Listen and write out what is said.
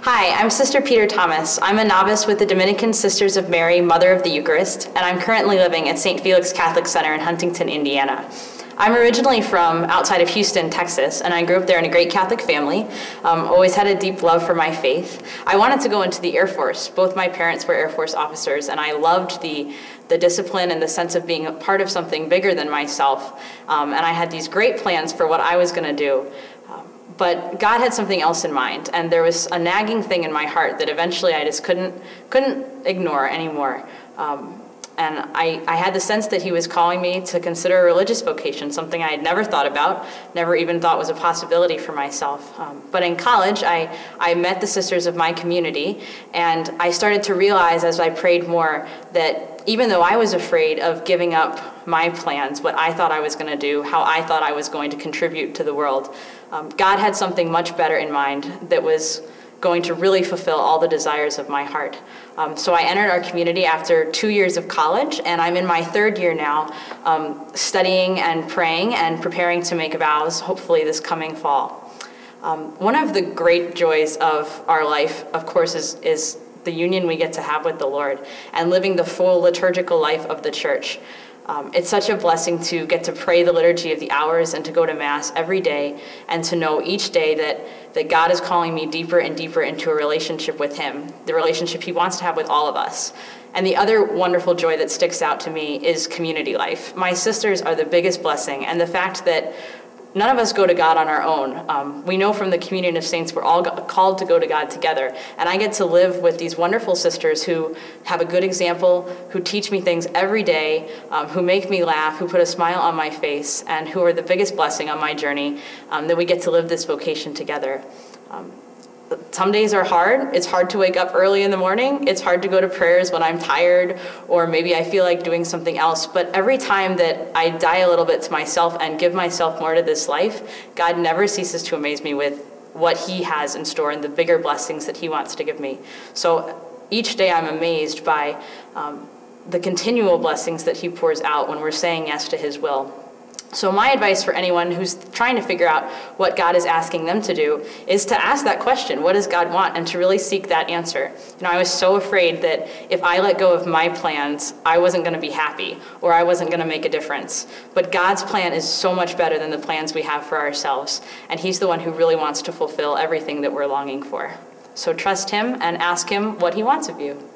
Hi, I'm Sister Peter Thomas. I'm a novice with the Dominican Sisters of Mary, Mother of the Eucharist, and I'm currently living at St. Felix Catholic Center in Huntington, Indiana. I'm originally from outside of Houston, Texas, and I grew up there in a great Catholic family. Always had a deep love for my faith. I wanted to go into the Air Force. Both my parents were Air Force officers, and I loved the discipline and the sense of being a part of something bigger than myself. And I had these great plans for what I was going to do. But God had something else in mind, and there was a nagging thing in my heart that eventually I just couldn't ignore anymore. And I had the sense that he was calling me to consider a religious vocation, something I had never thought about, never even thought was a possibility for myself. But in college, I met the sisters of my community, and I started to realize as I prayed more that even though I was afraid of giving up my plans, what I thought I was going to do, how I thought I was going to contribute to the world, God had something much better in mind that was going to really fulfill all the desires of my heart. So I entered our community after 2 years of college, and I'm in my third year now, studying and praying and preparing to make vows, hopefully this coming fall. One of the great joys of our life, of course, is the union we get to have with the Lord and living the full liturgical life of the church. It's such a blessing to get to pray the liturgy of the hours and to go to Mass every day and to know each day that God is calling me deeper and deeper into a relationship with him, the relationship he wants to have with all of us. And the other wonderful joy that sticks out to me is community life. My sisters are the biggest blessing, and the fact that none of us go to God on our own. We know from the communion of saints we're all called to go to God together. And I get to live with these wonderful sisters who have a good example, who teach me things every day, who make me laugh, who put a smile on my face, and who are the biggest blessing on my journey, that we get to live this vocation together. Some days are hard. It's hard to wake up early in the morning. It's hard to go to prayers when I'm tired, or maybe I feel like doing something else. But every time that I die a little bit to myself and give myself more to this life, God never ceases to amaze me with what he has in store and the bigger blessings that he wants to give me. So each day I'm amazed by the continual blessings that he pours out when we're saying yes to his will. So my advice for anyone who's trying to figure out what God is asking them to do is to ask that question, what does God want, and to really seek that answer. You know, I was so afraid that if I let go of my plans, I wasn't going to be happy, or I wasn't going to make a difference. But God's plan is so much better than the plans we have for ourselves, and he's the one who really wants to fulfill everything that we're longing for. So trust him and ask him what he wants of you.